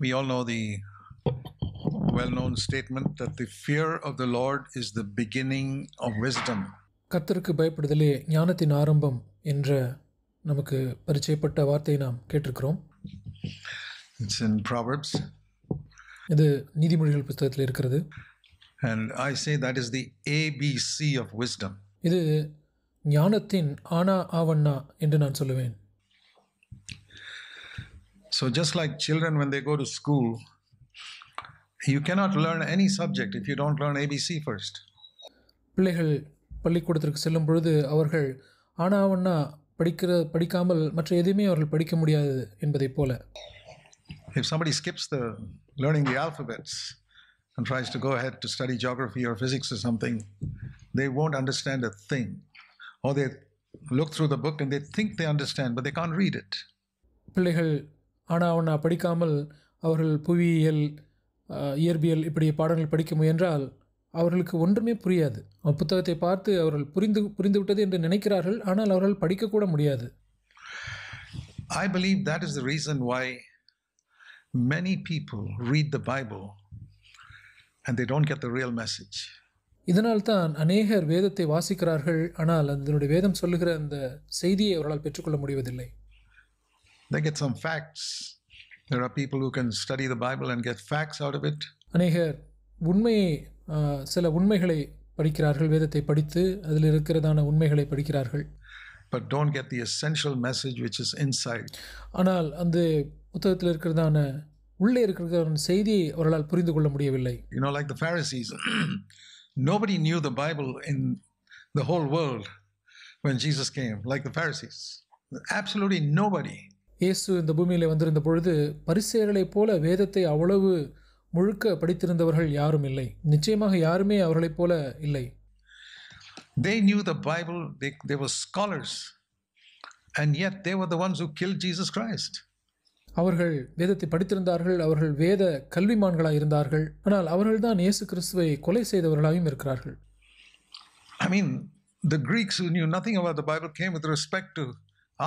We all know the well-known statement that the fear of the Lord is the beginning of wisdom. கர்த்தருக்கு பயப்படுதலே ஞானத்தின் ஆரம்பம் என்ற நமக்கு பரிச்சயப்பட்ட வார்த்தையை நாம் கேட்டிருக்கிறோம். It's in Proverbs. இது நீதிமொழிகள் புத்தகத்தில் இருக்கிறது. And I say that is the ABC of wisdom. இது ஞானத்தின் ஆனா ஆவண்ணா என்று நான் சொல்லுவேன். So just like children when they go to school, you cannot learn any subject if you don't learn ABC first. பிள்ளைகள் பள்ளிக்கூடத்திற்கு செல்லும் பொழுது அவர்கள் ஆனா ஆவண்ணா படிக்காமல் மற்ற எதுவுமே அவர்கள் படிக்க முடியாது என்பதைப் போல. If somebody skips the learning the alphabets and tries to go ahead to study geography or physics or something, they won't understand a thing. Or they look through the book and they think they understand, but they can't read it. பிள்ளைகள் ஆனா படிக்காமல் அவர்கள் புவியியல் இயற்பியல் இப்படி பாடங்கள் படிக்க முயன்றால் அவர்களுக்கு ஒன்றுமே புரியாது. புத்தகத்தை பார்த்து அவர்கள் புரிந்து விட்டது என்று நினைக்கிறார்கள், ஆனால் அவர்கள் படிக்கக்கூட முடியாது. I believe that is the reason why many people read the Bible and they don't get the real message. இதனால்தான் அநேகர் வேதத்தை வாசிக்கிறார்கள், ஆனால் அதனுடைய வேதம் சொல்லுகிற அந்த செய்தியை அவர்களால் பெற்றுக்கொள்ள முடிவதில்லை. They get some facts. There are people who can study the Bible and get facts out of it. அநேகர் சில உண்மைகளை படிக்கிறார்கள், வேதத்தை படித்து அதில் இருக்கிறதான உண்மைகளை படிக்கிறார்கள். But don't get the essential message which is inside. ஆனால் அந்த புத்தகத்தில் இருக்கிறதான உள்ளே இருக்கிறதான செய்தியை அவர்களால் புரிந்து கொள்ள முடியவில்லை. You know, like the Pharisees. Nobody knew the Bible in the whole world when Jesus came, like the Pharisees. Absolutely nobody. இயேசு இந்த பூமியில் வந்திருந்த பொழுது பரிசேயர்களைப் போல வேதத்தை அவ்வளவு முழுக்க படித்திருந்தவர்கள் யாரும் இல்லை. நிச்சயமாக யாருமே அவர்களைப் போல இல்லை. They knew the Bible, they were scholars, and yet they were the ones who killed Jesus Christ. அவர்கள் வேதத்தை படித்திருந்தார்கள், அவர்கள் வேத கல்விமான்களாக இருந்தார்கள், ஆனால் அவர்கள்தான் இயேசு கிறிஸ்துவை கொலை செய்தவர்களாகவும் இருக்கிறார்கள். I mean, the Greeks who knew nothing about the Bible came with respect to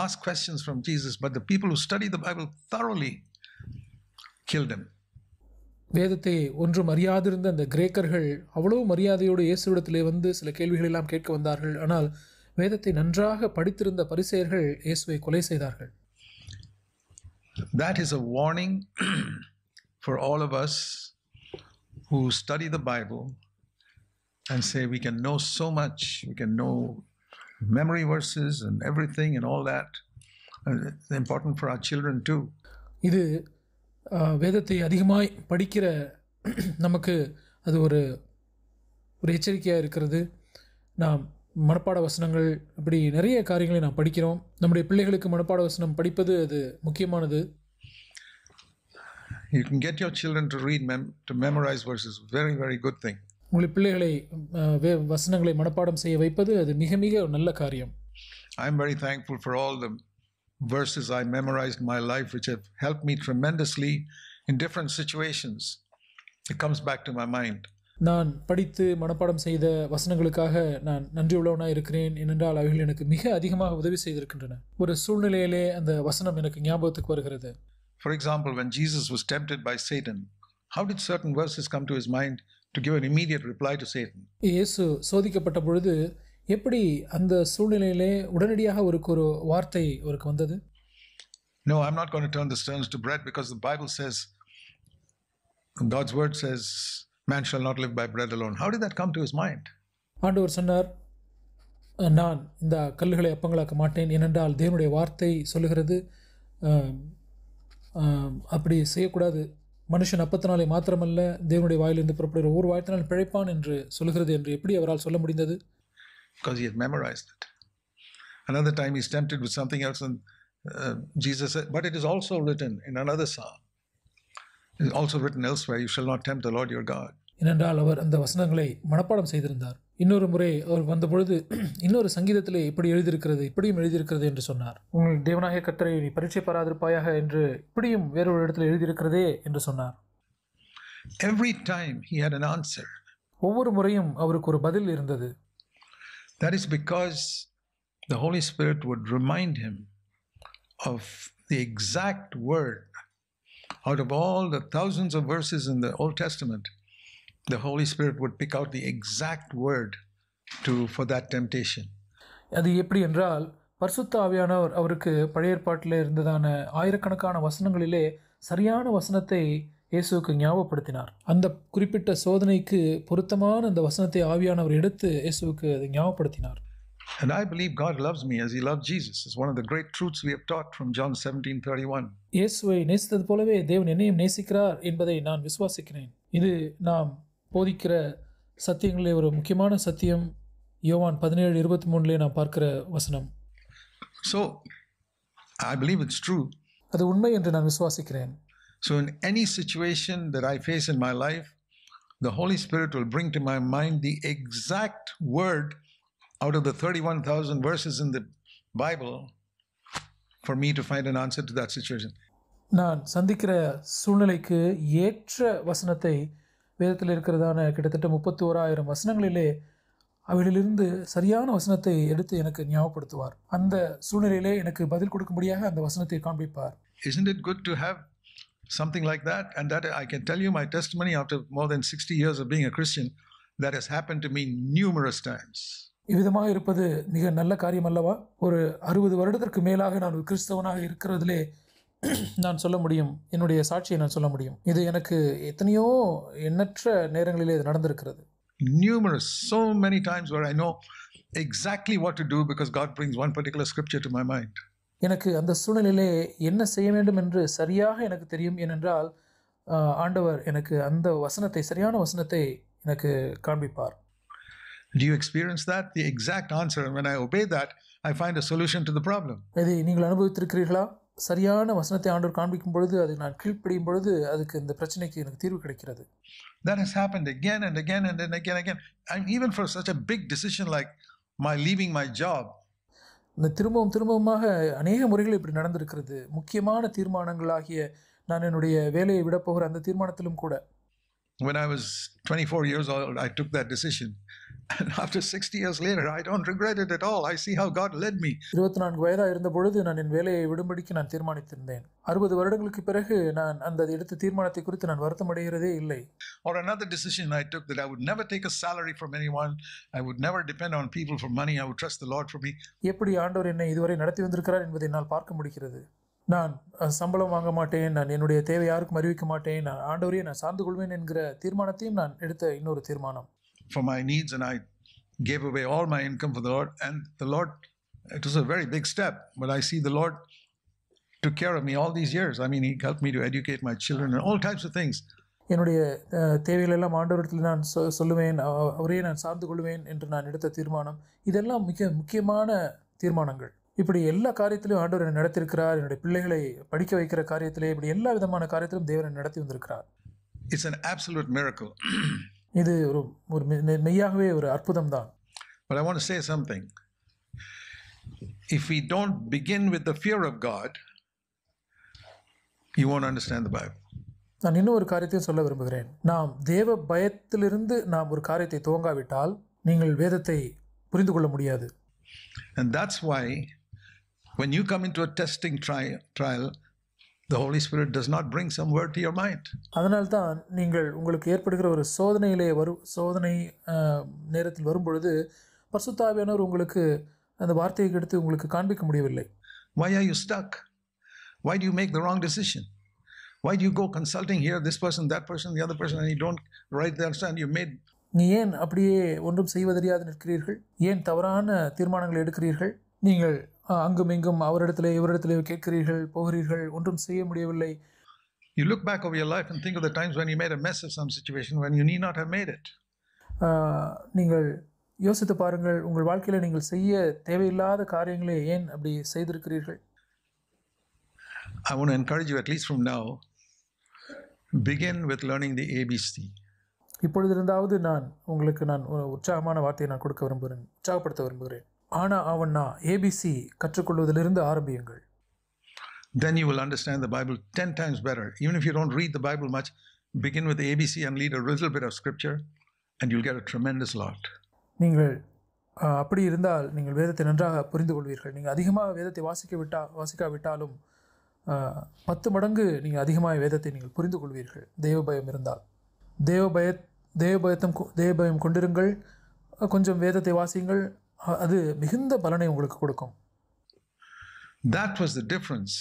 ask questions from Jesus, but the people who studied the Bible thoroughly killed him. வேதத்தை ஒன்றும் அறியாதிருந்த அந்த கிரேக்கர்கள் அவ்வளவு மரியாதையோடு இயேசுவிடத்திலே வந்து சில கேள்விகள் எல்லாம் கேட்க வந்தார்கள், ஆனால் வேதத்தை நன்றாக படித்திருந்த பரிசேயர்கள் இயேசுவை கொலை செய்தார்கள். That is a warning for all of us who study the Bible and say we can know so much, we can know memory verses and everything and all that. It's important for our children too. இது வேதத்தை அதிகமாய் படிக்கிற நமக்கு அது ஒரு எச்சரிக்கையாக இருக்கிறது. நாம் மனப்பாட வசனங்கள் இப்படி நிறைய காரியங்களை நாம் படிக்கிறோம். நம்முடைய பிள்ளைகளுக்கு மனப்பாட வசனம் படிப்பது அது முக்கியமானது. You can get your children to read to memorize verses. Very, very good thing. உங்களுடைய பிள்ளைகளை வசனங்களை மனப்பாடம் செய்ய வைப்பது அது மிக மிக நல்ல காரியம். I am very thankful for all the verses I memorized in my life which have helped me tremendously in different situations. It comes back to my mind. நான் படித்து மனப்பாடம் செய்த வசனங்களுக்காக நான் நன்றியுள்ளவனாக இருக்கிறேன். ஏனென்றால் அவைகள் எனக்கு மிக அதிகமாக உதவி செய்திருக்கின்றன. ஒரு சூழ்நிலையிலே அந்த வசனம் எனக்கு ஞாபகத்துக்கு வருகிறது. For example, when Jesus was tempted by Satan, how did certain verses come to his mind to give an immediate reply to Satan? இயேசு சோதிக்கப்பட்ட பொழுது எப்படி அந்த சூழ்நிலையிலே உடனடியாக ஒரு வார்த்தை அவருக்கு வந்தது? No, I'm not going to turn the stones to bread because the Bible says, God's word says, man shall not live by bread alone. How did that come to his mind? ஆண்டவர் சொன்னார், நான் இந்த கல்லுகளை அப்பங்களாக்க மாட்டேன், ஏனென்றால் தேவனுடைய வார்த்தை சொல்லுகிறது அப்படி செய்யக்கூடாது. மனுஷன் அப்பத்தினாலே மாத்திரமல்ல தேவனுடைய வாயிலிருந்து புறப்படுகிற ஒவ்வொரு வார்த்தையினால் பிழைப்பான் என்று சொல்லுகிறது என்று எப்படி அவரால் சொல்ல முடிந்தது? Because he had memorized it. Another time he's tempted with something else and Jesus said, but it is also written in another psalm. It is also written elsewhere, you shall not tempt the Lord your God. ஏனென்றால் அவர் அந்த வசனங்களை மனப்பாடம் செய்திருந்தார். இன்னொரு முறை அவர் வந்த பொழுது இன்னொரு சங்கீதத்திலே இப்படி எழுதியிருக்கிறது, இப்படியும் எழுதியிருக்கிறது என்று சொன்னார். உங்கள் தேவனாகிய கர்த்தரை நீ பரீட்சை பாராதிருப்பாயாக என்று இப்படியும் வேறொரு இடத்தில் எழுதியிருக்கிறதே என்று சொன்னார். Every time he had an answer. ஒவ்வொரு முறையும் அவருக்கு ஒரு பதில் இருந்தது. That is because the Holy Spirit would remind him of the exact word out of all the thousands of verses in the Old Testament, the Holy Spirit would pick out the exact word for that temptation. அது எப்படி என்றால் பரிசுத்த ஆவியானவர் அவருக்கு பழைய ஏற்பாட்டில் இருந்ததான ஆயிரக்கணக்கான வசனங்களிலே சரியான வசனத்தை இயேசுவுக்கு ஞாபகப்படுத்தினார். அந்த குறிப்பிட்ட சோதனைக்கு பொருத்தமான அந்த வசனத்தை ஆவியானவர் எடுத்து இயேசுவுக்கு அதை ஞாபகப்படுத்தினார். And I believe God loves me as he loved Jesus. It's one of the great truths we have taught from John 17:31. இயேசுவை நேசித்தது போலவே தேவன் என்னையும் நேசிக்கிறார் என்பதை நான் விசுவாசிக்கிறேன். இது நாம் போதிக்கிற சத்தியங்களிலே ஒரு முக்கியமான சத்தியம். யோவான் 17:23 நாம் பார்க்கிற வசனம். So I believe it's true. அது உண்மை என்று நான் விசுவாசிக்கிறேன். So in any situation that I face in my life, the Holy Spirit will bring to my mind the exact word out of the 31,000 verses in the Bible for me to find an answer to that situation. நான் சந்திக்கிற சூழ்நிலைக்கு ஏற்ற வசனத்தை வேதத்தில் இருக்கிறதான கிட்டத்தட்ட 31,000 வசனங்களிலே அவைகளிலிருந்து சரியான வசனத்தை எடுத்து எனக்கு ஞாபகப்படுத்துவார். அந்த சூழ்நிலையிலே எனக்கு பதில் கொடுக்கும்படியாக அந்த வசனத்தை காண்பிப்பார். Isn't it good to have something like that? And that I can tell you my testimony after more than 60 years of being a Christian, that has happened to me numerous times. இவ்விதமாக இருப்பது மிக நல்ல காரியம் அல்லவா? ஒரு 60 வருடத்திற்கு மேலாக நான் ஒரு கிறிஸ்தவனாக இருக்கிறதிலே நான் சொல்ல முடியும், என்னுடைய சாட்சியை நான் சொல்ல முடியும். இது எனக்கு எத்தனையோ எண்ணற்ற நேரங்களிலே இது நடந்திருக்கிறது. Numerous, so many times where I know exactly what to do because God brings one particular scripture to my mind. எனக்கு அந்த சூழ்நிலையிலே என்ன செய்ய வேண்டும் என்று சரியாக எனக்கு தெரியும். ஏனென்றால் ஆண்டவர் எனக்கு அந்த வசனத்தை, சரியான வசனத்தை எனக்கு காண்பிப்பார். Do you experience that? The exact answer, and when I obey that, I find a solution to the problem. இதை நீங்கள் அனுபவித்திருக்கிறீர்களா? சரியான வசனத்தை ஆண்டவர் காண்பிக்கும் பொழுது, அதை நான் கீழ்ப்படியும் பொழுது, அதுக்கு இந்த பிரச்சனைக்கு எனக்கு தீர்வு கிடைக்கிறது. That has happened again and again and then again. And even for such a big decision like leaving my job. இந்த திரும்பவுமாக அநேக முறைகள் இப்படி நடந்திருக்கிறது. முக்கியமான தீர்மானங்களாகிய நான் என்னுடைய வேலையை விட போகிற அந்த தீர்மானத்திலும் கூட. When I was 24 years old, I took that decision. And after 60 years later, I don't regret it at all. I see how God led me. 24 வயதாக இருந்த பொழுது நான் என் வேலையை விடும்படிக்கு நான் தீர்மானித்திருந்தேன். 60 வருடங்களுக்கு பிறகு நான் அந்த எடுத்த தீர்மானத்தை குறித்து நான் வருத்தம் அடைகிறதே இல்லை. Or another decision I took, that I would never take a salary from anyone. I would never depend on people for money. I would trust the Lord for me. எப்படி ஆண்டவர் என்னை இதுவரை நடத்தி வந்திருக்கிறார் என்பதை நான் பார்க்க முடிகிறது. நான் சம்பளம் வாங்க மாட்டேன், நான் என்னுடைய தேவை யாருக்கும் அறிவிக்க மாட்டேன், நான் ஆண்டவரையே நான் சார்ந்து கொள்வேன் என்கிற தீர்மானத்தையும் நான் எடுத்த இன்னொரு தீர்மானம். For my needs, and I gave away all my income for the Lord. And the Lord, it was a very big step, but I see the Lord took care of me all these years. I mean, He helped me to educate my children and all types of things. என்னுடைய தேவைகள் எல்லாம் ஆண்டவரிடத்தில் நான் சொல்லுவேன், அவரையே நான் சார்ந்து கொள்வேன் என்று நான் எடுத்த தீர்மானம். இதெல்லாம் மிக முக்கியமான தீர்மானங்கள். இப்படி எல்லா காரியத்திலும் ஆண்டவர் என்னை நடத்திருக்கிறார். என்னுடைய பிள்ளைகளை படிக்க வைக்கிற காரியத்திலே, இப்படி எல்லா விதமான காரியத்திலும் தேவன் நடத்தி வந்திருக்கிறார். It's an absolute miracle. இது ஒரு மெய்யாகவே ஒரு அற்புதம் தான். But I want to say something. If we don't begin with the fear of God, you won't understand the Bible. நான் இன்னும் ஒரு காரியத்தையும் சொல்ல விரும்புகிறேன். நாம் தேவ பயத்திலிருந்து நாம் ஒரு காரியத்தை துவங்காவிட்டால் நீங்கள் வேதத்தை புரிந்து கொள்ள முடியாது. And that's why when you come into a testing trial, the Holy Spirit does not bring some word to your mind. அதனால்தான் நீங்கள் உங்களுக்கு ஏற்படுகிற ஒரு சோதனை நேரத்தில் வரும்பொழுது பரிசுத்த ஆவியானவர் உங்களுக்கு அந்த வார்த்தையை எடுத்து உங்களுக்கு காண்பிக்க முடியவில்லை. Why are you stuck? Why do you make the wrong decision? Why do you go consulting here, this person, that person, the other person, and you don't write the understand you made? நீ ஏன் அப்படியே ஒன்றும் செய்வதறியாது நிற்கிறீர்கள்? ஏன் தவறான தீர்மானங்களை எடுக்கிறீர்கள்? நீங்கள் அங்கும் இங்கும் அவரிடத்திலே இவரிடத்திலே கேட்கிறீர்கள், போகிறீர்கள், ஒன்றும் செய்ய முடியவில்லை. You look back over your life and think of the times when you made a mess of some situation when you need not have made it. நீங்கள் யோசித்து பாருங்கள், உங்கள் வாழ்க்கையில் நீங்கள் செய்ய தேவையில்லாத காரியங்களை ஏன் அப்படி செய்திருக்கிறீர்கள்? I want to encourage you, at least from now, begin with learning the ABC. இப்பொழுதிருந்தாவது நான் உற்சாகமான வார்த்தையை நான் உற்சாகப்படுத்த விரும்புகிறேன். ஆனா அவன்னா ABC கற்றுக்கொள்வதிலிருந்து ஆரம்பியுங்கள். Then you will understand the Bible 10 times better. Even if you don't read the Bible much, begin with the ABC and read a little bit of scripture and you'll get a tremendous lot. நீங்கள் அப்படி இருந்தால் நீங்கள் வேதத்தை நன்றாக புரிந்து கொள்வீர்கள். நீங்கள் அதிகமாக வேதத்தை வாசிக்காவிட்டாலும் 10 மடங்கு நீங்கள் அதிகமாக வேதத்தை நீங்கள் புரிந்து கொள்வீர்கள் தேவ பயம் இருந்தால். தேவ பயம் கொண்டிருங்கள், கொஞ்சம் வேதத்தை வாசியுங்கள், அது மிகுந்த பலனை உங்களுக்கு கொடுக்கும். That was the difference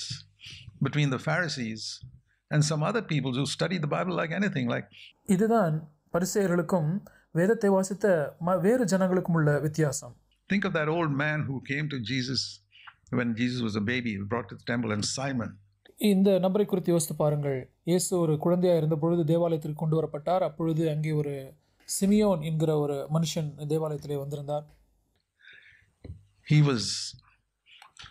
between the Pharisees and some other people who studied the Bible like anything. இதுதான் பரிசேயர்களுக்கும் வேதத்தை வாசித்த வேறு ஜனங்களுக்கும் உள்ள வித்தியாசம். Think of that old man who came to Jesus when Jesus was a baby, brought to the temple, and Simon. இந்த நபரை குறித்து யோசித்து பாருங்கள். இயேசு ஒரு குழந்தையாக இருந்த பொழுது தேவாலயத்திற்கு கொண்டு வரப்பட்டார். அப்பொழுது அங்கே ஒரு சிமியோன் என்கிற ஒரு மனுஷன் தேவாலயத்திலே வந்திருந்தார்.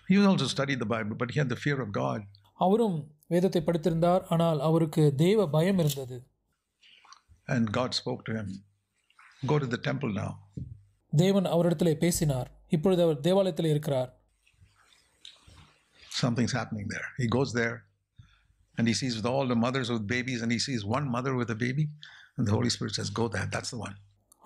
He also studied the Bible, but he had the fear of God. அவரும் வேதத்தை படித்திருந்தார், ஆனால் அவருக்கு தேவ பயம் இருந்தது. And God spoke to him, "Go to the temple now." தேவன் அவரிடத்திலே பேசினார். இப்பொழுது அவர் தேவாலயத்தில் இருக்கிறார். Something's happening there. He goes there and he sees with all the mothers with babies, and he sees one mother with a baby, and the Holy Spirit says, "Go there, that's the one."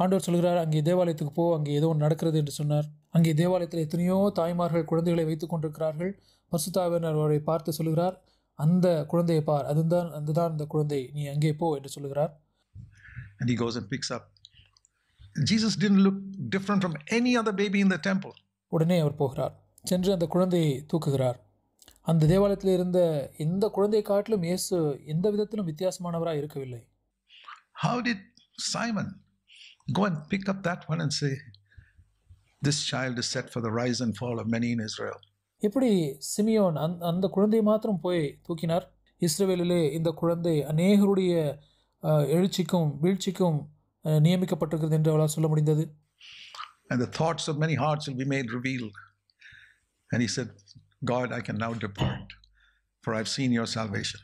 ஆண்டவர் சொல்கிறார், அங்கே தேவாலயத்துக்கு போ, அங்கே ஏதோ ஒன்று நடக்கிறது என்று சொன்னார். அங்கே தேவாலயத்தில் எத்தனையோ தாய்மார்கள் குழந்தைகளை வைத்துக் கொண்டிருக்கிறார்கள். பரிசுத்தாவியானவர் அவரை பார்த்து சொல்கிறார், அந்த குழந்தையை பார், அதுதான் அந்த குழந்தை, நீ அங்கே போ என்று சொல்கிறார். And he goes and picks up. Jesus didn't look different from any other baby in the temple. உடனே அவர் போகிறார், சென்று அந்த குழந்தையை தூக்குகிறார். அந்த தேவாலயத்தில் இருந்த எந்த குழந்தையை காட்டிலும் இயேசு எந்த விதத்திலும் வித்தியாசமானவராக இருக்கவில்லை. How did Simon go and pick up that one and say, "This child is set for the rise and fall of many in Israel"? எப்படி சிமியோன் அந்த குழந்தையை மாத்திரம் போய் தூக்கினார்? இஸ்ரவேலிலே இந்த குழந்தை அநேகருடைய எழுச்சிக்கும் வீழ்ச்சிக்கும் நியமிக்கப்பட்டிருக்கிறது என்று அவளால் சொல்ல முடிந்தது. And the thoughts of many hearts will be made revealed. And he said, "God, I can now depart, for I've seen your salvation."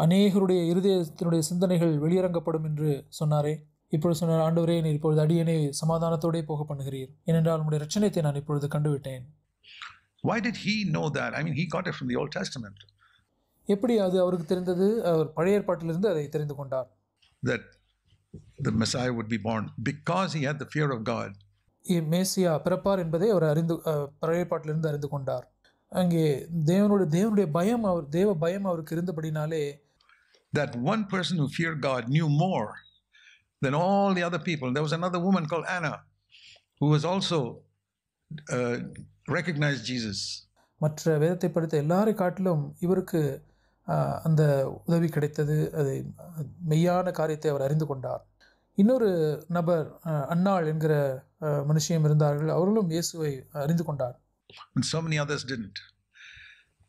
அநேகருடைய இருதயத்தினுடைய சிந்தனைகள் வெளியிறங்கப்படும் என்று சொன்னாரே. இப்பொழுது சொன்னார், ஆண்டவரே, நீர் இப்பொழுது அடியேனை சமாதானத்தோடே போக பண்ணுகிறீர், ஏனென்றால் உம்முடைய இரட்சணியத்தை நான் இப்பொழுது கண்டுவிட்டேன். Why did he know that? I mean, he got it from the Old Testament. எப்படி அது அவருக்கு தெரிந்தது? அவர் பழைய ஏற்பாட்டிலிருந்து அதை தெரிந்து கொண்டார். That the Messiah would be born because he had the fear of God. மேசியா பிறப்பார் என்பதை அவர் பழைய ஏற்பாட்டிலிருந்து அறிந்து கொண்டார். அங்கே தேவனுடைய பயம், தேவ பயம் அவருக்கு இருந்தபடினாலே, that one person who feared God knew more than all the other people. There was another woman called Anna who was also recognized Jesus. மற்ற வேதத்தை படித்த எல்லாரை காட்டிலும் இவருக்கு அந்த உதவி கிடைத்தது. அது மெய்யான காரியத்தை அவர் அறிந்து கொண்டார். இன்னொரு நபர் அன்னாள் என்கிற மனுஷியம் இருந்தார்கள். அவர்களும் இயேசுவை அறிந்து கொண்டார். And so many others didn't.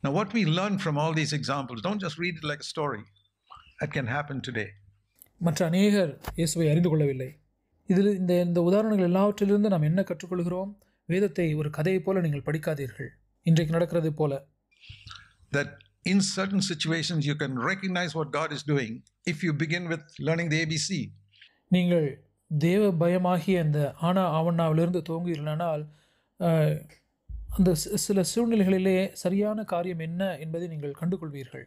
Now what we learn from all these examples, don't just read it like a story. That can happen today. மற்ற அநேகர் இயேசுவை அறிந்து கொள்ளவில்லை. இதில் இந்த உதாரணங்கள் எல்லாவற்றிலிருந்து நாம் என்ன கற்றுக்கொள்கிறோம்? வேதத்தை ஒரு கதையை போல நீங்கள் படிக்காதீர்கள். இன்றைக்கு நடக்கிறது போல. That in certain situations you can recognize what God is doing if you begin with learning the ABC. நீங்கள் தேவ பயமாகிய அந்த ஆனா ஆவண்ணாவிலிருந்து துவங்குகிறீர்களானால் அந்த சில சூழ்நிலைகளிலே சரியான காரியம் என்ன என்பதை நீங்கள் கண்டுகொள்வீர்கள்.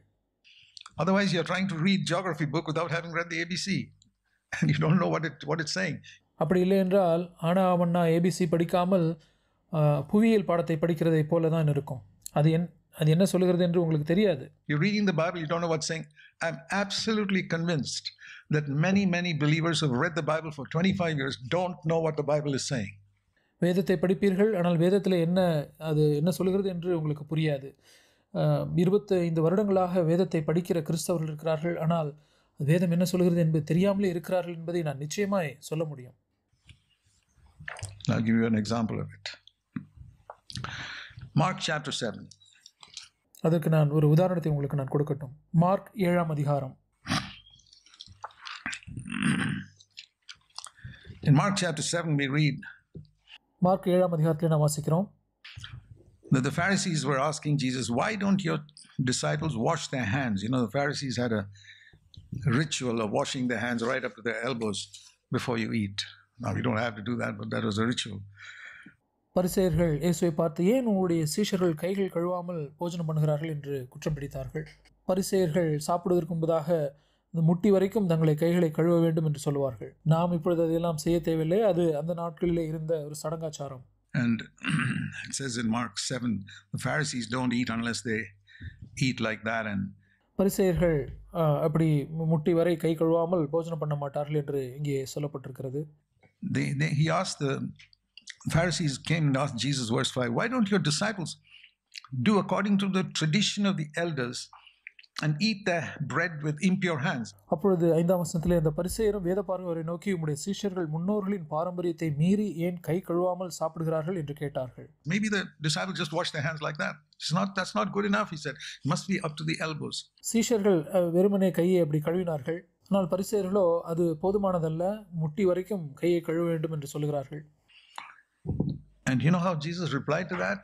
Otherwise you're trying to read geography book without having read the ABC and you don't know what it's saying. அப்படி இல்லை என்றால் ஆனா ஆவண்ணா ABC படிக்காமல் புவியியல் பாடத்தை படிக்கிறதை போல தான் இருக்கும். அது என்ன சொல்கிறது என்று உங்களுக்கு தெரியாது. You're reading the Bible, you don't know what's saying. I'm absolutely convinced that many believers who have read the Bible for 25 years don't know what the Bible is saying. வேதத்தை படிப்பீர்கள், ஆனால் வேதத்தில் என்ன சொல்கிறது என்று உங்களுக்கு புரியாது. 25 வருடங்களாக வேதத்தை படிக்கிற கிறிஸ்தவர்கள் இருக்கிறார்கள், ஆனால் வேதம் என்ன சொல்கிறது என்பது தெரியாமலே இருக்கிறார்கள் என்பதை நான் நிச்சயமாய் சொல்ல முடியும். I'll give you an example of it. Mark chapter 7. அதற்கு நான் ஒரு உதாரணத்தை உங்களுக்கு நான் கொடுக்கட்டும். மார்க் 7ஆம் அதிகாரம். In Mark chapter 7 we read, mark 7ஆம் அதிகாரத்தில் நாம் வாசிக்கிறோம், that the Pharisees were asking Jesus, "Why don't your disciples wash their hands?" You know, the Pharisees had a ritual of washing their hands right up to their elbows before you eat. Now we don't have to do that, but that was a ritual. பரிசேயர்கள் இயேசுவை பார்த்து, ஏன் உங்களுடைய சீஷர்கள் கைகள் கழுவாமல் போஜனம் பண்ணுகிறார்கள் என்று குற்றம் பிடித்தார்கள். பரிசேயர்கள் சாப்பிடுவதற்கு முன்பதாக முட்டி வரைக்கும் தங்களை கைகளை கழுவ வேண்டும் என்று சொல்லுவார்கள். நாம் இப்பொழுது அதையெல்லாம் செய்ய தேவையில்லை, அது அந்த நாட்களிலே இருந்த ஒரு சடங்காச்சாரம். And it says in Mark 7, the Pharisees don't eat unless they eat like that. And பரிசேயர்கள் அப்படி முட்டி வரை கை கழுவாமல் போஜனம் பண்ண மாட்டார்கள் என்று இங்கே சொல்லப்பட்டிருக்கிறது. he asked the Pharisees came and asked Jesus, verse 5, why don't your disciples do according to the tradition of the elders and eat their bread with impure hands? அப்பொழுது 5ஆம் வசனத்திலே அந்த பரிசேயரும் வேதபாரகரை நோக்கி உம்முடைய சீஷர்கள் முன்னோர்களின் பாரம்பரியத்தை மீறி ஏன் கை கழுவாமல் சாப்பிடுகிறார்கள் என்று கேட்டார்கள். Maybe the disciples just wash their hands like that. That's not good enough, he said. It must be up to the elbows. சீஷர்கள் வெறுமனே கையை அப்படி கழுவினார்கள். ஆனால் பரிசேயர்களோ அது போதுமானதல்ல, முட்டி வரைக்கும் கையை கழுவ வேண்டும் என்று சொல்கிறார்கள். And you know how Jesus replied to that?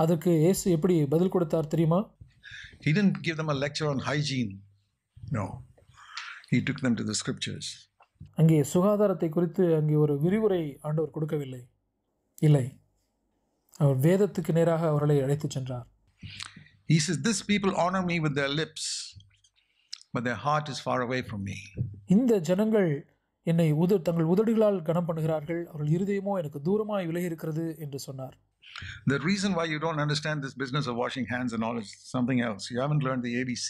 அதற்கு இயேசு எப்படி பதில் கொடுத்தார் தெரியுமா? He didn't give them a lecture on hygiene. No. He took them to the scriptures. அங்கே சுகாதாரத்தை குறித்து அங்கே ஒரு விரிவுரை ஆண்டவர் கொடுக்கவில்லை. இல்லை, அவர் வேதத்துக்கு நேராக அவர்களை அழைத்துச் சென்றார். He says, this people honor me with their lips, but their heart is far away from me. இந்த ஜனங்கள் என்னை தங்கள் உதடுகளால் கனம் பண்ணுகிறார்கள், அவர்கள் இருதயமோ எனக்கு தூரமாய் விலகி இருக்கிறது என்று சொன்னார். The reason why you don't understand this business of washing hands and all is something else. You haven't learned the ABC.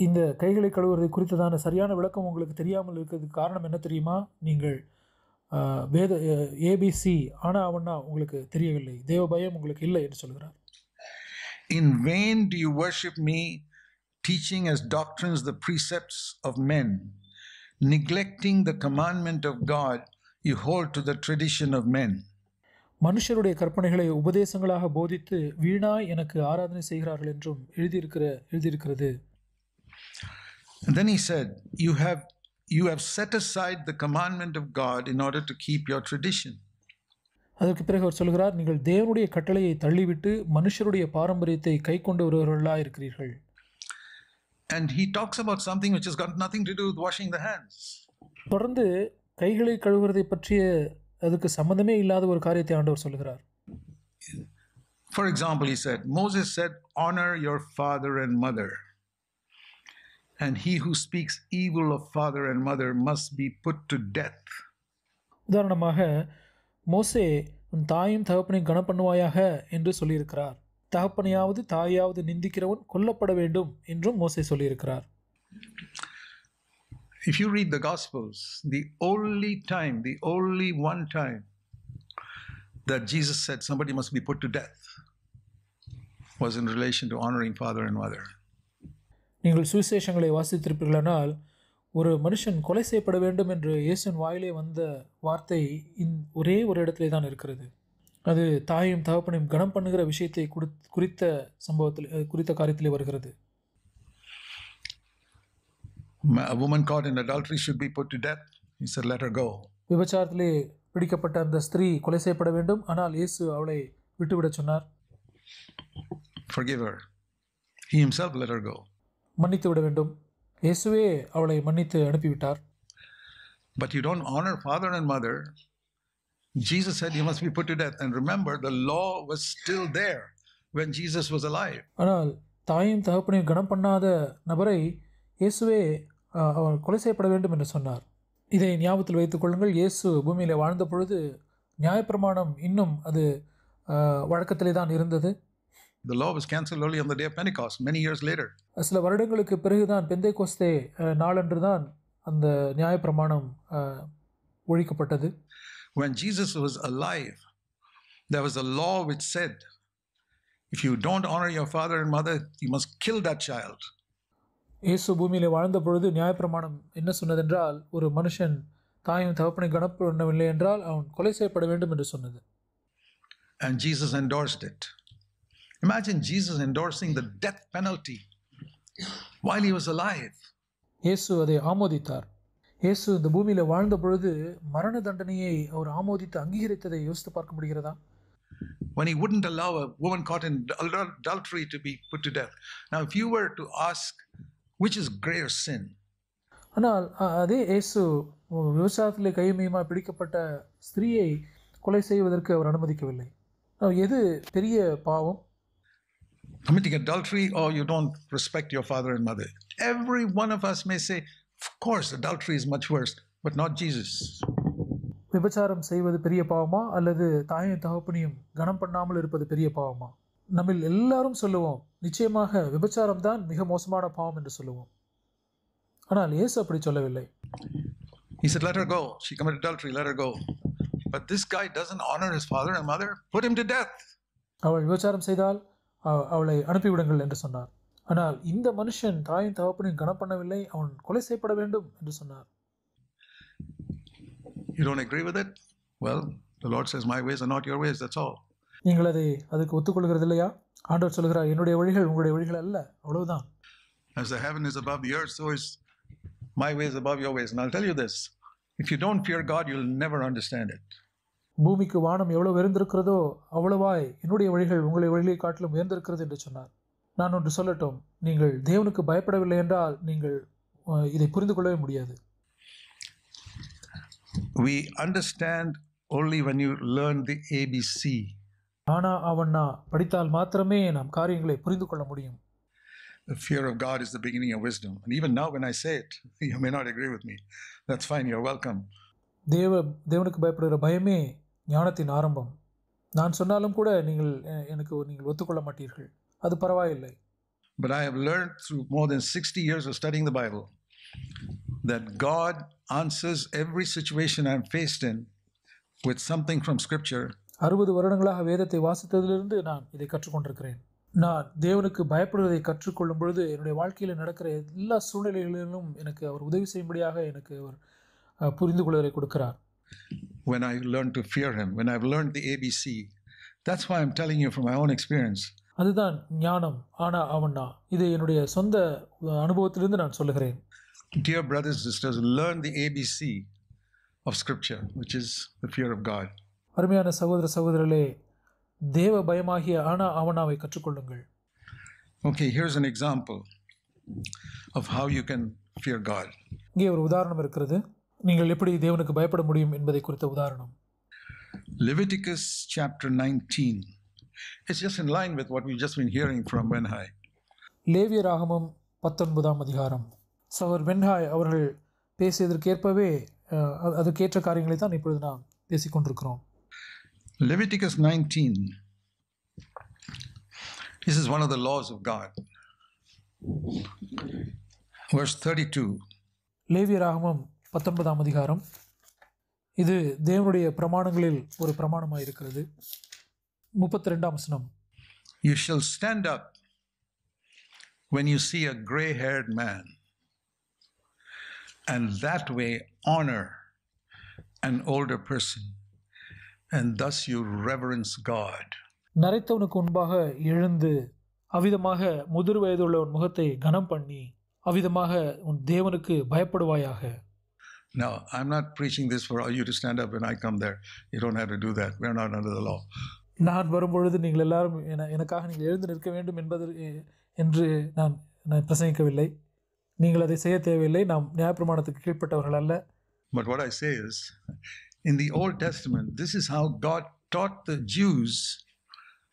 இந்த கைகளை கழுவுவதை குறித்ததான சரியான விளக்கம் உங்களுக்கு தெரியாமல் இருக்கிறதுக்கு காரணம் என்ன தெரியுமா? நீங்கள் வேத ஏபிசி ஆனா அவனா உங்களுக்கு தெரியவில்லை, தேவ பயம் உங்களுக்கு இல்லை என்று சொல்கிறார். In vain do you worship me, teaching as doctrines the precepts of men, neglecting the commandment of God, you hold to the tradition of men. மனுஷருடைய கற்பனைகளை உபதேசங்களாக போதித்து வீணாய் எனக்கு ஆராதனை செய்கிறார்கள் என்றும் எழுதியிருக்கிறது. And then he said, you have set aside the commandment of God in order to keep your tradition. அதற்கு பிறகு அவர் சொல்கிறார், நீங்கள் தேவனுடைய கட்டளையை தள்ளிவிட்டு மனுஷருடைய பாரம்பரியத்தை கைக்கொண்டு வருபவர்களாக இருக்கிறீர்கள். And he talks about something which has got nothing to do with washing the hands. தொடர்ந்து கைகளை கழுவுவதை பற்றிய அதுக்கு சம்பந்தமே இல்லாத ஒரு காரியத்தை ஆண்டவர் சொல்கிறார். For example, he said, Moses said, honor your father and mother. And he who speaks evil of father and mother must be put to death. உதாரணமாக மோசே உன் தாயும் தகப்பனையும் கனம் பண்ணுவாயாக என்று சொல்லியிருக்கிறார். தகப்பனையாவது தாயாவது நிந்திக்கிறவன் கொல்லப்பட வேண்டும் என்றும் மோசே சொல்லியிருக்கிறார். If you read the Gospels, the only one time that Jesus said somebody must be put to death was in relation to honoring father and mother. நீங்கள் சுவிசேஷங்களை வாசித்திருப்பீர்களானால் ஒரு மனுஷன் கொலை செய்யப்பட வேண்டும் என்று இயேசுவின் வாயிலே வந்த வார்த்தை ஒரே ஒரு இடத்திலே தான் இருக்கிறது. அது தாயும் தகப்பனையும் கனம் பண்ணுகிற விஷயத்தை குறித்த காரியத்திலே வருகிறது. A woman caught in adultery should be put to death. He said, let her go. விபச்சாரத்திலே பிடிக்கப்பட்ட அந்த ஸ்திரீ கொலை செய்யப்பட வேண்டும், ஆனால் இயேசு அவளை விட்டுவிடச் சொன்னார். Forgive her. He himself let her go. மன்னித்து விட வேண்டும். இயேசுவே அவளை மன்னித்து அனுப்பிவிட்டார். But you don't honor father and mother. Jesus said you must be put to death. And remember, the law was still there when Jesus was alive. ஆனால் தாயும் தகப்பனையும் கனம் பண்ணாத நபரை இயேசுவே அவர் கொலை செய்யப்பட வேண்டும் என்று சொன்னார். இதை ஞாபகத்தில் வைத்துக் கொள்ளுங்கள். இயேசு பூமியில் வாழ்ந்த பொழுது நியாயப்பிரமாணம் இன்னும் அது வழக்கத்திலே தான் இருந்தது. The law was cancelled only on the day of Pentecost, many years later. சில வருடங்களுக்கு பிறகுதான் பெந்தேகோஸ்தே நாளன்று தான் அந்த நியாயப்பிரமாணம் ஒழிக்கப்பட்டது. When Jesus was alive, there was a law which said, if you don't honor your father and mother, you must kill that child. இயேசு பூமியில் வாழ்ந்த பொழுது நியாயப்பிரமாணம் என்ன சொன்னதென்றால், ஒரு மனுஷன் தாயும் தகப்பனை கனம் பண்ணவில்லை என்றால் அவன் கொலை செய்யப்பட வேண்டும் என்று சொன்னது. And Jesus endorsed it. Imagine Jesus endorsing the death penalty while he was alive. இயேசு அதை ஆமோதித்தார். இயேசு இந்த பூமியில் வாழ்ந்த பொழுது மரண தண்டனையை அவர் ஆமோதித்து அங்கீகரித்ததை யோசித்து பார்க்க முடிகிறதா? When he wouldn't allow a woman caught in adultery to be put to death. Now, if you were to ask, which is greater sin? ஆனால் அதே இயேசு விவசாயத்திலே கையுமையுமா பிடிக்கப்பட்ட ஸ்திரீயை கொலை செய்வதற்கு அவர் அனுமதிக்கவில்லை. எது பெரிய பாவம்? Committing adultery, or you don't respect your father and mother. Every one of us may say, of course, adultery is much worse, but not Jesus. விபச்சாரம் செய்வது பெரிய பாவமா அல்லது தாயும் தகப்பனையும் கனம் பண்ணாமல் இருப்பது பெரிய பாவமா? நம்மில் எல்லாரும் சொல்லுவோம், நிச்சயமாக விபச்சாரம் தான் மிக மோசமான பாவம் என்று சொல்லுவோம். ஆனால் இயேசு அப்படி சொல்லவில்லை. He said, let her go. She committed adultery, let her go. But this guy doesn't honor his father and mother. Put him to death. அவள் விபச்சாரம் செய்தால் அவளை அனுப்பிவிடுங்கள் என்று சொன்னார். ஆனால் இந்த மனுஷன் தாயும் தகப்பனையும் கனம் பண்ணவில்லை, அவன் கொலை செய்யப்பட வேண்டும் என்று சொன்னார். You don't agree with it? Well, the Lord says, my ways are not your ways, that's all. நீங்கள் அதுக்கு ஒத்துக்கொள்கிறது இல்லையா? ஆண்டவர் சொல்கிறார், என்னுடைய வழிகள் உங்களுடைய வழிகள் அல்ல, அவ்வளவுதான். As the heaven is above the earth, so is my ways above your ways. And I'll tell you this, if you don't fear God, you'll never understand it. பூமிக்கு வானம் எவ்வளவு உயர்ந்திருக்கிறதோ அவ்வளவாய் என்னுடைய வழிகள் உங்களுடைய வழிகளை காட்டிலும் உயர்ந்திருக்கிறது என்று சொன்னார். நான் ஒன்று சொல்லட்டும், நீங்கள் தேவனுக்கு பயப்படவில்லை என்றால் நீங்கள் இதை புரிந்து கொள்ளவே முடியாது. We understand only when you learn the ABC. ஆனா அவன்னா படித்தால் மாத்திரமே நாம் காரியங்களை புரிந்து கொள்ள முடியும். The fear of God is the beginning of wisdom. And even now when I say it, you may not agree with me. That's fine, you're welcome. தேவனுக்கு பயப்படுகிற பயமே ஞானத்தின் ஆரம்பம். நான் சொன்னாலும் கூட நீங்கள் ஒத்துக்கொள்ள மாட்டீர்கள், அது பரவாயில்லை. But I have learned through more than 60 years of studying the Bible that God answers every situation I'm faced in with something from Scripture. 60 வருடங்களாக வேதத்தை வாசித்ததிலிருந்து நான் இதை கற்றுக்கொண்டிருக்கிறேன். நான் தேவனுக்கு பயப்படுவதை கற்றுக்கொள்ளும் பொழுது என்னுடைய வாழ்க்கையில் நடக்கிற எல்லா சூழ்நிலைகளிலும் எனக்கு அவர் உதவி செய்யும்படியாக எனக்கு அவர் புரிந்து கொள்வதை கொடுக்கிறார். When I learn to fear him, when I've learned the ABC, that's why I'm telling you from my own experience. அதுதான் ஞானம். ஆனா அவனா இது என்னுடைய சொந்த அனுபவத்திலிருந்து நான் சொல்லுகிறேன். Dear brothers and sisters, learn the ABC of Scripture, which is the fear of God. அருமையான சகோதர சகோதரர்களே, தேவ பயமாகிய ஆனா அவனாவை கற்றுக்கொள்ளுங்கள். Okay, here's an example of how you can fear God. இங்கே ஒரு உதாரணம் இருக்கிறது, நீங்கள் எப்படி தேவனுக்கு பயப்பட முடியும் என்பதை குறித்த உதாரணம். Leviticus chapter 19. It's just in line with what we've just been hearing from Wenhai. லேவியராகமம் 19ஆம் அதிகாரம். சகோதரர் வென்ஹாய் அவர்கள் பேசியதற்கேற்பவே அதுக்கேற்ற காரியங்களை தான் இப்பொழுது நாம் பேசிக்கொண்டிருக்கிறோம். Leviticus 19. This is one of the laws of God. Verse 32. லேவியராகமம் 19ஆம் அதிகாரம். இது தேவனுடைய பிரமாணங்களில் ஒரு பிரமாணமாக இருக்கிறது. 32ஆம் வசனம். You shall stand up when you see a gray-haired man, and that way honor an older person, and thus you reverence God. நரைத்தவனுக்கு முன்பாக எழுந்து அவிதமாக முதிர் வயதுள்ள உன் முகத்தை கனம் பண்ணி அவிதமாக உன் தேவனுக்கு பயப்படுவாயாக. Now, I'm not preaching this for you to stand up when I come there. You don't have to do that. We're not under the law. நான் வரும்பொழுது நீங்கள் எல்லாரும் எனக்காக நீங்கள் எழுந்து நிற்க வேண்டும் என்று நான் பிரசங்கிக்கவில்லை. நீங்கள் அதை செய்ய தேவையில்லை. நாம் நியாயப்பிரமாணத்துக்கு கீழ்ப்பட்டவர்கள் அல்ல. But what I say is, in the Old Testament, this is how God taught the Jews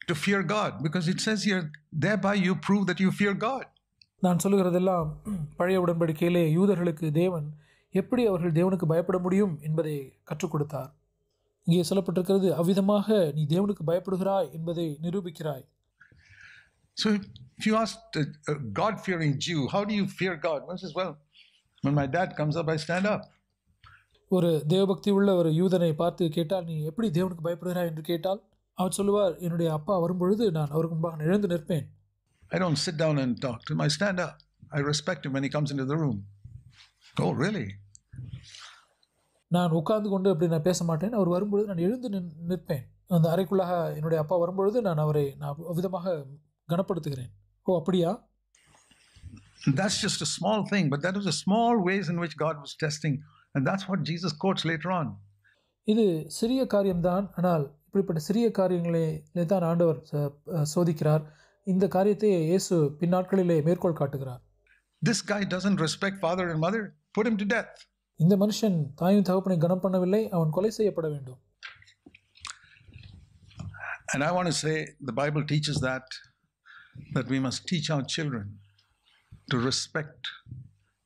to fear God, because it says here, thereby you prove that you fear God. நான் சொல்லுகிறதெல்லாம் பழைய உடன்படிக்கையிலே யூதர்களுக்கு தேவன் எப்படி அவர்கள் தேவனுக்கு பயப்பட முடியும் என்பதை கற்றுக் கொடுத்தார். இங்கே சொல்லப்பட்டிருக்கிறது, அவ்விதமாக நீ தேவனுக்கு பயப்படுகிறாய் என்பதை நிரூபிக்கிறாய். So if you ask a God-fearing Jew, how do you fear God? One says, well, when my dad comes up, I stand up. ஒரு தேவபக்தி உள்ள ஒரு யூதனை பார்த்து கேட்டால், நீ எப்படி தேவனுக்கு பயப்படுகிறாய் என்று கேட்டால் அவர் சொல்லுவார், என்னுடைய அப்பா வரும்பொழுது நான் அவருக்கு முன்பாக எழுந்து நிற்பேன். I don't sit down and talk to him. I stand up. I respect him when he comes into the room. Oh, really? நான் உட்கார்ந்து கொண்டு அப்படி நான் பேச மாட்டேன். அவர் வரும்பொழுது நான் எழுந்து நிற்பேன். அந்த அறைக்குள்ளாக என்னுடைய அப்பா வரும்பொழுது நான் விதமாக கனப்படுத்துகிறேன். ஓ, அப்படியா? That's just a small thing, but that was a small ways in which God was testing, and that's what Jesus quotes later on. இது சிறிய காரியம்தான், ஆனால் இப்படிப்பட்ட சிறிய காரியங்களே தான் ஆண்டவர் சோதிக்கிறார். இந்த காரியத்தை இயேசு பின்னாட்களிலே மேற்கோள் காட்டுகிறார். This guy doesn't respect father and mother. Put him to death. இந்த மனுஷன் தாயும் தகப்பனை கனம் பண்ணவில்லை, அவன் கொலை செய்யப்பட வேண்டும். And I want to say the Bible teaches that we must teach our children to respect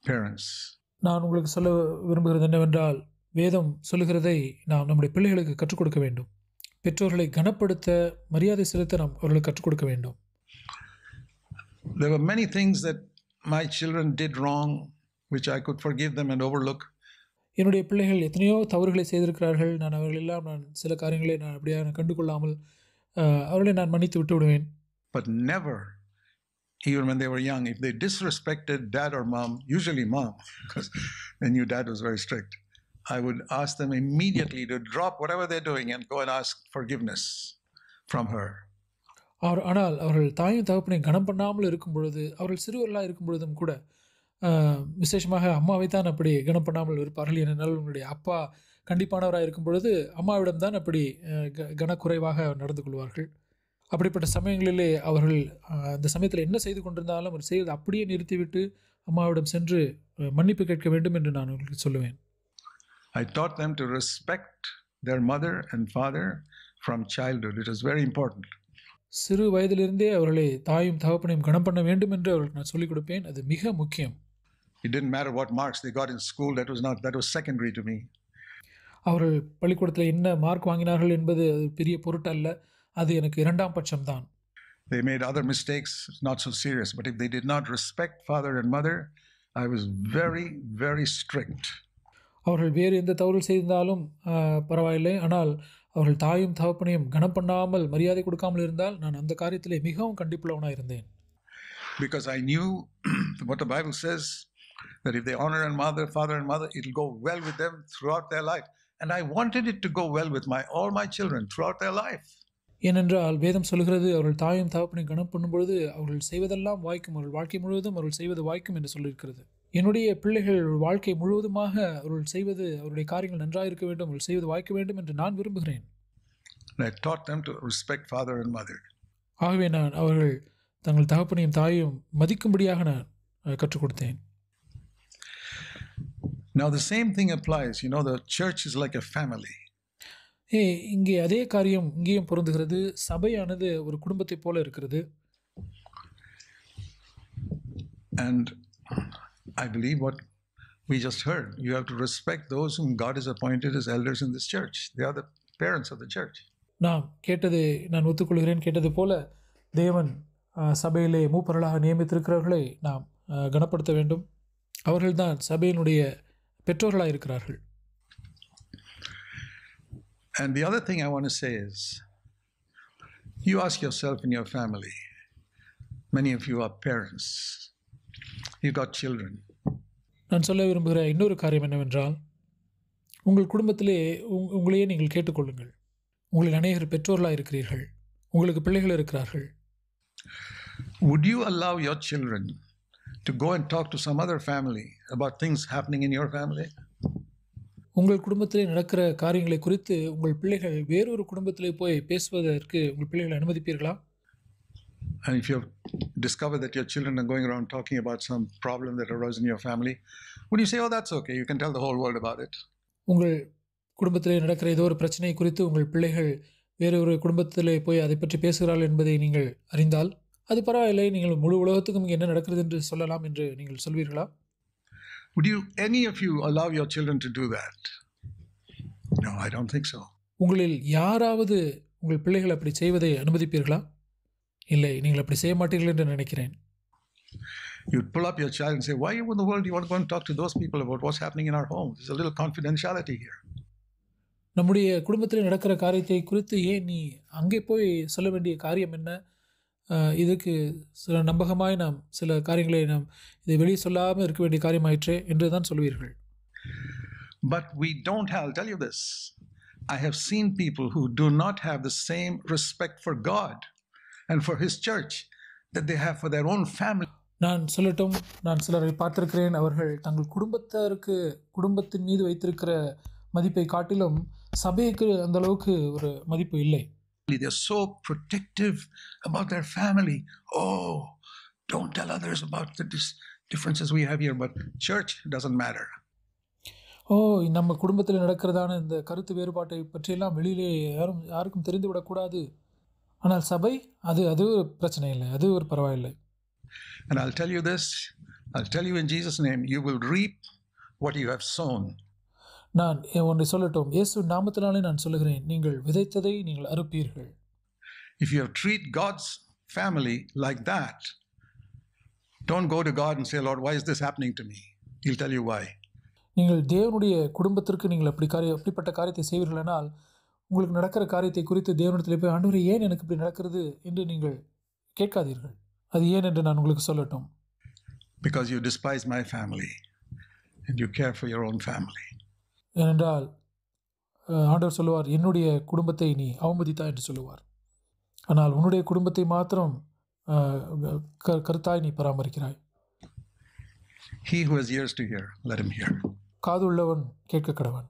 parents. நான் உங்களுக்கு சொல்ல விரும்புகிறது என்னவென்றால், வேதம் சொல்லுகிறதை நாம் நம்முடைய பிள்ளைகளுக்கு கற்றுக் கொடுக்க வேண்டும். பெற்றோர்களை கனப்படுத்த, மரியாதை செலுத்த நாம் அவர்களுக்கு கற்றுக் கொடுக்க வேண்டும். There were many things that my children did wrong, which I could forgive them and overlook. என்னுடைய பிள்ளைகள் எத்தனையோ தவறுகளை செய்திருக்கிறார்கள். நான் சில காரியங்களை நான் அப்படியே கண்டுகொள்ளாமல் அவர்களை நான் மன்னித்து விட்டு விடுவேன். But never, even when they were young, if they disrespected dad or mom, usually mom, because they knew dad was very strict, I would ask them immediately to drop whatever they're doing and go and ask forgiveness from her. ஆனால் அவர்கள் தாயும் தகப்பனையும் கனம் பண்ணாமல் இருக்கும் பொழுது, அவர்கள் சிறுவர்களாக இருக்கும் பொழுதும் கூட விசேஷமாக அம்மாவை தான் அப்படி கனம் பண்ணாமல் இருப்பார்கள். ஏனென்றால் உங்களுடைய அப்பா கண்டிப்பானவராக இருக்கும் பொழுது அம்மாவிடம் தான் அப்படி கனக்குறைவாக நடந்து கொள்வார்கள். அப்படிப்பட்ட சமயங்களிலே அவர்கள் அந்த சமயத்தில் என்ன செய்து கொண்டிருந்தாலும் அவர் செய்வது அப்படியே நிறுத்திவிட்டு அம்மாவிடம் சென்று மன்னிப்பு கேட்க வேண்டும் என்று நான் உங்களுக்கு சொல்லுவேன். I taught them to respect their mother and father from childhood. It is very important. சிறு வயதிலிருந்தே அவர்களை தாயும் தகப்பனையும் கனம் பண்ண வேண்டும் என்று அவர்களுக்கு நான் சொல்லிக் கொடுப்பேன். அது மிக முக்கியம். It didn't matter what marks they got in school. That was secondary to me. அவர்கள் பள்ளிக்கூடத்தில் என்ன மார்க் வாங்கினார்கள் என்பது அது பெரிய பொருட்டல்ல. அது எனக்கு இரண்டாம் பட்சம்தான். They made other mistakes, not so serious. But if they did not respect father and mother, I was very, very strict. அவர்கள் வேறு எந்த தவறு செய்தாலும் பரவாயில்லை. ஆனால் அவர்கள் தாயும் தகப்பனையும் கனம் பண்ணாமல் மரியாதை கொடுக்காமல் இருந்தால் நான் அந்த காரியத்திலே மிகவும் கண்டிப்புள்ளவனாக இருந்தேன். Because I knew what the Bible says, that if they honor father and mother, it will go well with them throughout their life. And I wanted it to go well with all my children throughout their life. ஏனென்றால் வேதம் சொல்கிறது அவர்கள் தாயும் தகப்பனையும் கனம் பண்ணும் பொழுது அவர்கள் செய்வதெல்லாம் வாய்க்கும், அவர்கள் வாழ்க்கை முழுவதும் அவர்கள் செய்வது வாய்க்கும் என்று சொல்லியிருக்கிறது. என்னுடைய பிள்ளைகள் வாழ்க்கை முழுவதுமாக அவர்கள் செய்வது, அவருடைய காரியங்கள் நன்றாக இருக்க வேண்டும், அவர்கள் செய்வது வாய்க்க வேண்டும் என்று நான் விரும்புகிறேன். I taught them to respect father and mother. ஆகவே நான் அவர்கள் தங்கள் தகப்பனையும் தாயும் மதிக்கும்படியாக நான் கற்றுக் கொடுத்தேன். Now the same thing applies. The church is like a family. இங்கே அதே காரியம் இங்கேயும் பொருந்துகிறது. சபையானது ஒரு குடும்பத்தை போல இருக்கிறது. And I believe what we just heard. You have to respect those whom God has appointed as elders in this church. They are the parents of the church. நான் ஒத்துக்கொள்கிறேன். கேட்டது போல தேவன் சபையிலே மூப்பர்களாக நியமித்திருக்கிறவர்களை நாம் கனப்படுத்த வேண்டும். அவர்கள்தான் சபையினுடைய பெற்றோர்களாக இருக்கிறார்கள். And the other thing I want to say is, you ask yourself in your family, many of you are parents, you got children. நான் சொல்ல விரும்புகிற இன்னொரு காரியம் என்னவென்றால், உங்கள் குடும்பத்திலே உங்களையே நீங்கள் கேட்டுக்கொள்ளுங்கள். உங்களில் அநேகர் பெற்றோர்களாக இருக்கிறீர்கள், உங்களுக்கு பிள்ளைகள் இருக்கிறார்கள். Would you allow your children to go and talk to some other family about things happening in your family? உங்கள் குடும்பத்திலே நடக்கிற காரியங்களை குறித்து உங்கள் பிள்ளைகள் வேறொரு குடும்பத்திலே போய் பேசுவதற்கு உங்கள் பிள்ளைகளை அனுமதிப்பீர்களா? And if you have discovered that your children are going around talking about some problem that arose in your family, would you say, oh, that's okay, you can tell the whole world about it? உங்கள் குடும்பத்திலே நடக்கிற ஏதோ ஒரு பிரச்சனை குறித்து உங்கள் பிள்ளைகள் வேறொரு குடும்பத்திலே போய் அதை பற்றி பேசுகிறார்கள் என்பதை நீங்கள் அறிந்தால், அது பரவாயில்லை, நீங்கள் முழு உலகத்துக்கும் இங்கே என்ன நடக்கிறது என்று சொல்லலாம் என்று நீங்கள் சொல்வீர்களா? Would any of you allow your children to do that? No, I don't think so. உங்களில் யாராவது உங்கள் பிள்ளைகள் அப்படி செய்வதை அனுமதிப்பீர்களா? இல்லை, நீங்கள் அப்படி செய்ய மாட்டீர்கள் என்று நினைக்கிறேன். You'd pull up your child and say, why in the world do you want to go and talk to those people about what's happening in our home? There's a little confidentiality here. நம்முடைய குடும்பத்தில் நடக்கிற காரியத்தை குறித்து ஏன் நீ அங்கே போய் சொல்ல வேண்டிய காரியம் என்ன? இதுக்கு சில நம்பகமாய் நாம் சில காரியங்களை நாம் இதை வெளியே சொல்லாமல் இருக்க வேண்டிய காரியமாயிற்றே என்று தான் சொல்வீர்கள். But we don't have, I'll tell you this, I have seen people who do not have the same respect for God and for His church that they have for their own family. நான் சிலரை பார்த்திருக்கிறேன். அவர்கள் தங்கள் குடும்பத்தின் மீது வைத்திருக்கிற மதிப்பை காட்டிலும் சபைக்கு அந்த அளவுக்கு ஒரு மதிப்பு இல்லை. They're so protective about their family. Oh, don't tell others about the differences we have here, but church doesn't matter. நம்ம குடும்பத்தில் நடக்கிறதான இந்த கருத்து வேறுபாட்டை பற்றியெல்லாம் வெளியிலே யாருக்கும் தெரிந்து விடக்கூடாது. ஆனால் சபை அது பிரச்சனை இல்லை, அது ஒரு பரவாயில்லை. And I'll tell you in Jesus' name, you will reap what you have sown. நான் ஒன்றை சொல்லட்டும், இயேசு நாமத்தினாலே நான் சொல்லுகிறேன், நீங்கள் விதைத்ததை நீங்கள் அறுப்பீர்கள். If you treat God's family like that, don't go to God and say, Lord, why is this happening to me? He'll tell you why. நீங்கள் தேவனுடைய குடும்பத்திற்கு நீங்கள் அப்படிப்பட்ட காரியத்தை செய்வீர்களானால், உங்களுக்கு நடக்கிற காரியத்தை குறித்து தேவனிடத்தில் போய், ஆண்டவரே ஏன் எனக்கு இப்படி நடக்கிறது என்று நீங்கள் கேட்காதீர்கள். அது ஏன் என்று நான் உங்களுக்கு சொல்லட்டும். Because you despise my family and you care for your own family. ஏனென்றால் ஆண்டவர் சொல்லுவார், என்னுடைய குடும்பத்தை நீ அவமதித்தா என்று சொல்லுவார். ஆனால் உன்னுடைய குடும்பத்தை மாத்திரம் கருத்தாய் நீ பராமரிக்கிறாய். He who has ears to hear, let him hear. காது உள்ளவன் கேட்க கடவன்.